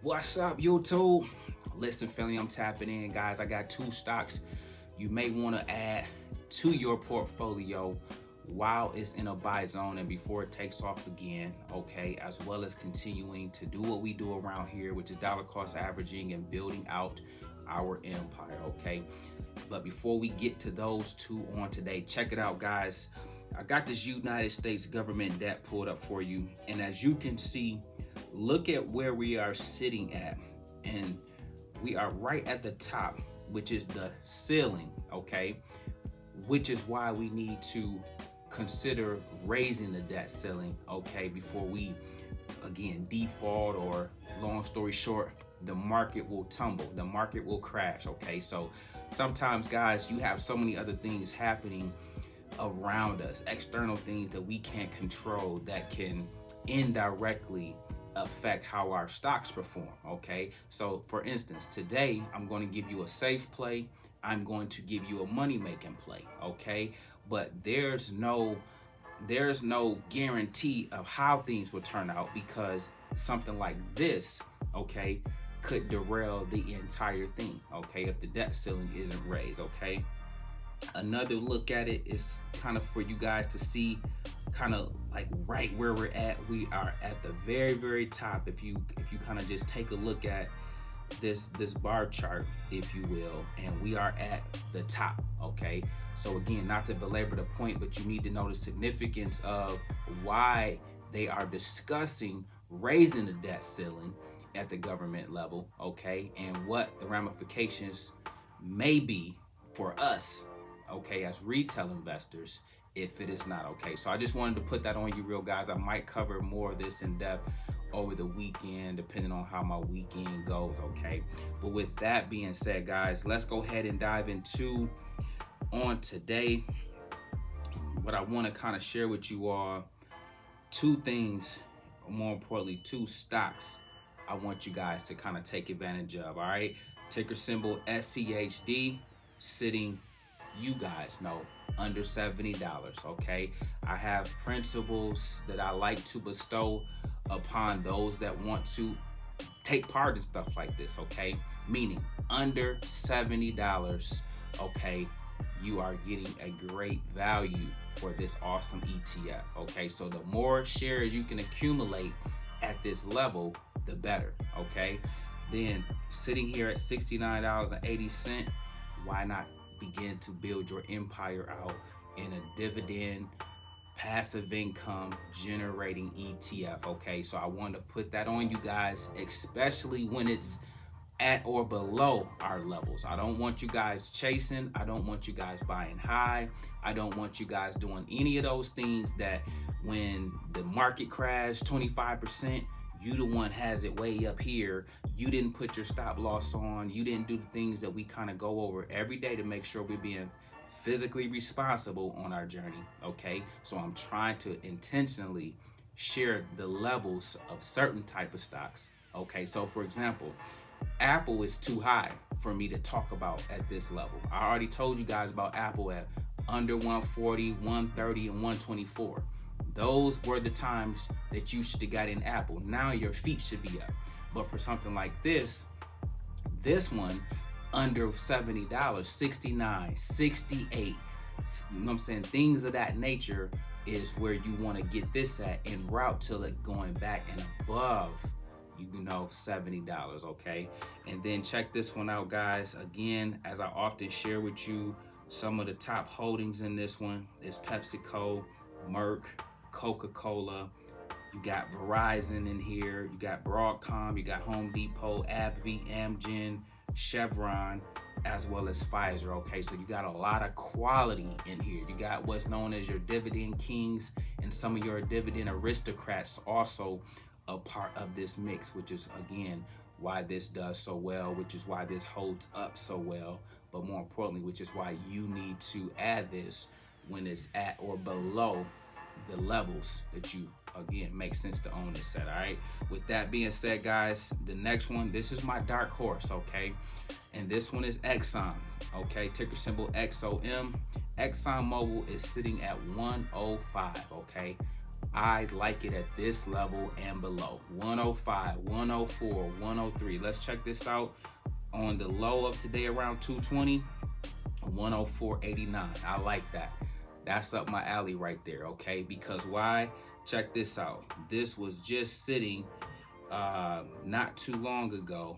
What's up, YouTube? Listen, family, I'm tapping in, guys. I got two stocks you may want to add to your portfolio while it's in a buy zone and before it takes off again, okay? As well as continuing to do what we do around here, which is dollar cost averaging and building out our empire, okay? But before we get to those two on today, check it out, guys. I got this United States government debt pulled up for you, and as you can see, look at where we are sitting at, and we are right at the top, which is the ceiling, okay? Which is why we need to consider raising the debt ceiling, okay, before we again default, or long story short, the market will tumble, the market will crash, okay? So sometimes, guys, you have so many other things happening around us, external things that we can't control that can indirectly affect how our stocks perform, okay? So for instance, today I'm going to give you a safe play, I'm going to give you a money making play, okay? But there's no guarantee of how things will turn out, because something like this, okay, could derail the entire thing, okay, if the debt ceiling isn't raised, okay? Another look at it is kind of for you guys to see kind of like right where we're at. We are at the very top. If you kind of just take a look at this bar chart, if you will, and we are at the top, okay? So again, not to belabor the point, but you need to know the significance of why they are discussing raising the debt ceiling at the government level, okay, and what the ramifications may be for us, okay, as retail investors, if it is not, okay? So I just wanted to put that on you real, guys. I might cover more of this in depth over the weekend, depending on how my weekend goes, okay? But with that being said, guys, let's go ahead and dive into on today. What I want to kind of share with you all, two things, more importantly, two stocks I want you guys to kind of take advantage of, all right? Ticker symbol SCHD, sitting, you guys know, under $70, okay? I have principles that I like to bestow upon those that want to take part in stuff like this, okay? Meaning under $70, okay, you are getting a great value for this awesome ETF, okay? So the more shares you can accumulate at this level, the better, okay? Then sitting here at $69.80, why not begin to build your empire out in a dividend passive income generating ETF, okay? So I want to put that on you guys, especially when it's at or below our levels. I don't want you guys chasing. I don't want you guys buying high. I don't want you guys doing any of those things that when the market crashed 25%, you the one has it way up here. You didn't put your stop loss on. You didn't do the things that we kind of go over every day to make sure we're being physically responsible on our journey, okay? So I'm trying to intentionally share the levels of certain type of stocks, okay? So for example, Apple is too high for me to talk about at this level. I already told you guys about Apple at under 140, 130, and 124. Those were the times that you should have got in Apple. Now your feet should be up. But for something like this one, under $70, 69, 68, you know what I'm saying? Things of that nature is where you want to get this at en route till it going back and above, you know, $70, okay? And then check this one out, guys. Again, as I often share with you, some of the top holdings in this one is PepsiCo, Merck, Coca-Cola. You got Verizon in here. You got Broadcom. You got Home Depot, AbbVie, Amgen, Chevron, as well as Pfizer, okay? So you got a lot of quality in here. You got what's known as your dividend kings and some of your dividend aristocrats also a part of this mix, which is, again, why this does so well, which is why this holds up so well, but more importantly, which is why you need to add this when it's at or below the levels that you, again, make sense to own this at, all right? With that being said, guys, the next one, this is my dark horse, okay? And this one is Exxon, okay? Ticker symbol XOM. Exxon Mobil is sitting at 105, okay? I like it at this level and below. 105, 104, 103. Let's check this out. On the low of today around 220, 104.89. I like that. That's up my alley right there, okay? Because why? Check this out. This was just sitting not too long ago.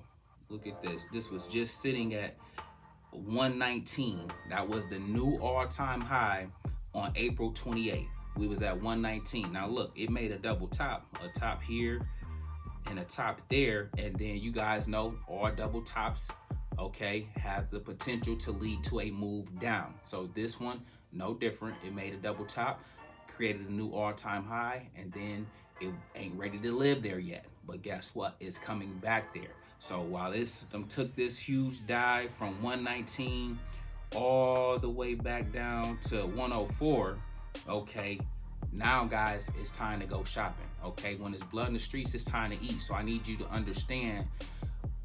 Look at this. This was just sitting at 119. That was the new all-time high on April 28th. We was at 119. Now look, it made a double top, a top here and a top there, and then you guys know all double tops, okay, has the potential to lead to a move down. So this one, no different. It made a double top, created a new all-time high, and then it ain't ready to live there yet. But guess what? It's coming back there. So while this took this huge dive from 119 all the way back down to 104, okay, now guys, it's time to go shopping. Okay, when there's blood in the streets, it's time to eat. So I need you to understand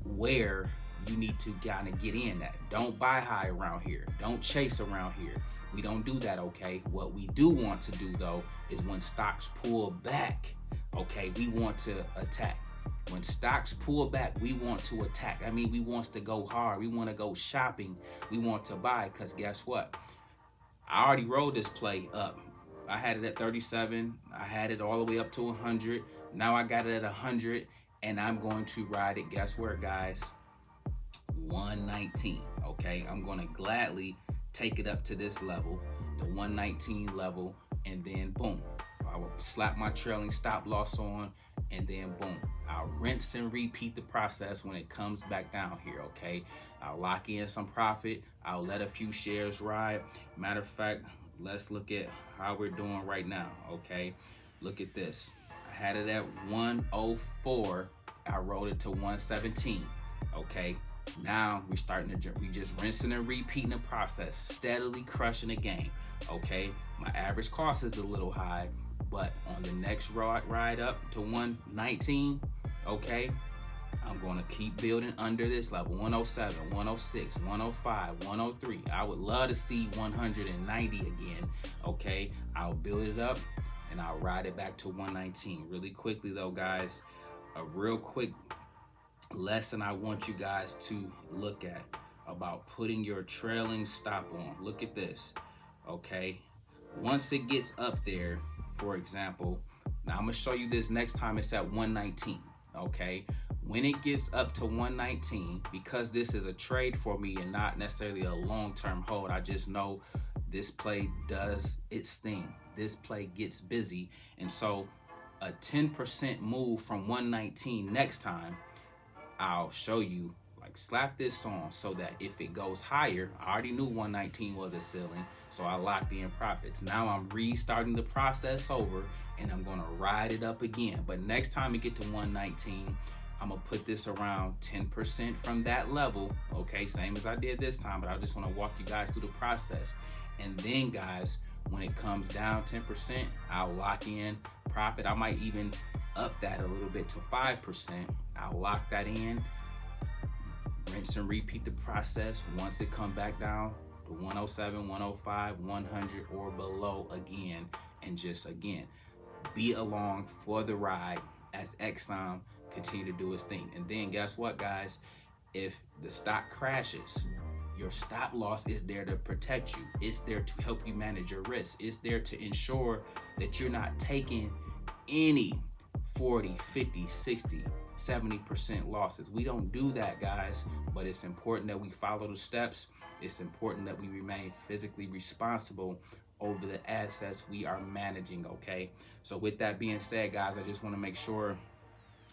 where you need to kind of get in at. Don't buy high around here. Don't chase around here. We don't do that, okay? What we do want to do though is when stocks pull back, okay, we want to attack. When stocks pull back, we want to attack. I mean, we want to go hard. We want to go shopping. We want to buy, because guess what? I already rolled this play up. I had it at 37. I had it all the way up to 100. Now I got it at 100, and I'm going to ride it. Guess where, guys? 119, okay? I'm going to gladly take it up to this level, the 119 level, and then boom. I will slap my trailing stop loss on, and then boom, I'll rinse and repeat the process when it comes back down here, okay? I'll lock in some profit. I'll let a few shares ride. Matter of fact, let's look at how we're doing right now, okay? Look at this. I had it at 104. I rolled it to 117, okay? Now we're starting to, we just rinsing and repeating the process, steadily crushing the game, okay? My average cost is a little high, but on the next ride up to 119, okay, I'm going to keep building under this level. 107, 106, 105, 103. I would love to see 190 again, okay? I'll build it up and I'll ride it back to 119. Really quickly though, guys, a real quick lesson I want you guys to look at about putting your trailing stop on. Look at this, okay? Once it gets up there, for example, now I'm gonna show you this next time it's at 119, okay? When it gets up to 119, because this is a trade for me and not necessarily a long-term hold, I just know this play does its thing. This play gets busy, and so a 10% move from 119 next time, I'll show you, like, slap this on so that if it goes higher, I already knew 119 was a ceiling, so I locked in profits. Now I'm restarting the process over and I'm gonna ride it up again. But next time we get to 119, I'm gonna put this around 10% from that level, okay? Same as I did this time, but I just wanna walk you guys through the process. And then guys, when it comes down 10%, I'll lock in profit. I might even up that a little bit to 5%. I'll lock that in, rinse and repeat the process. Once it come back down to 107, 105, 100 or below again, and just again, be along for the ride as Exxon continue to do its thing. And then guess what, guys? If the stock crashes, your stop loss is there to protect you. It's there to help you manage your risk. It's there to ensure that you're not taking any 40, 50, 60, 70% losses. We don't do that, guys, but it's important that we follow the steps. It's important that we remain physically responsible over the assets we are managing, okay? So with that being said, guys, I just want to make sure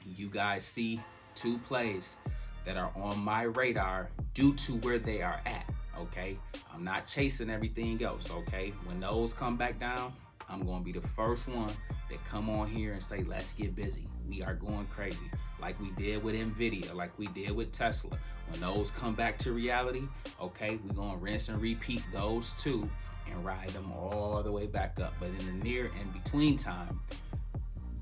you guys see two plays that are on my radar due to where they are at, okay? I'm not chasing everything else, okay? When those come back down, I'm gonna be the first one that come on here and say, let's get busy. We are going crazy, like we did with NVIDIA, like we did with Tesla. When those come back to reality, okay, we're gonna rinse and repeat those two and ride them all the way back up. But in the near and between time,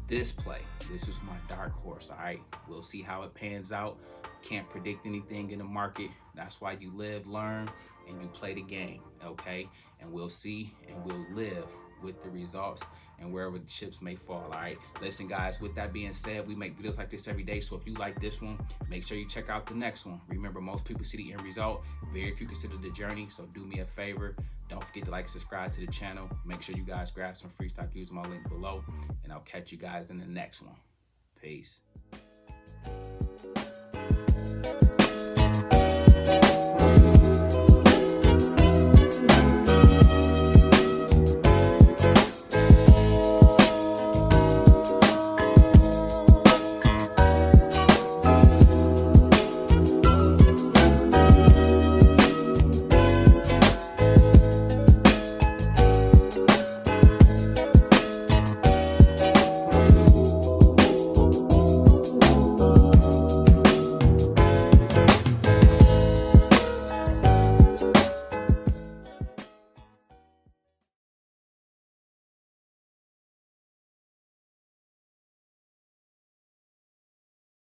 this play, this is my dark horse, all right? We'll see how it pans out. Can't predict anything in the market. That's why you live, learn, and you play the game, okay? And we'll see and we'll live with the results and wherever the chips may fall. All right, listen guys, with that being said, we make videos like this every day, so if you like this one, make sure you check out the next one. Remember, most people see the end result, very few consider the journey. So do me a favor, don't forget to like and subscribe to the channel. Make sure you guys grab some free stock using my link below, and I'll catch you guys in the next one. Peace.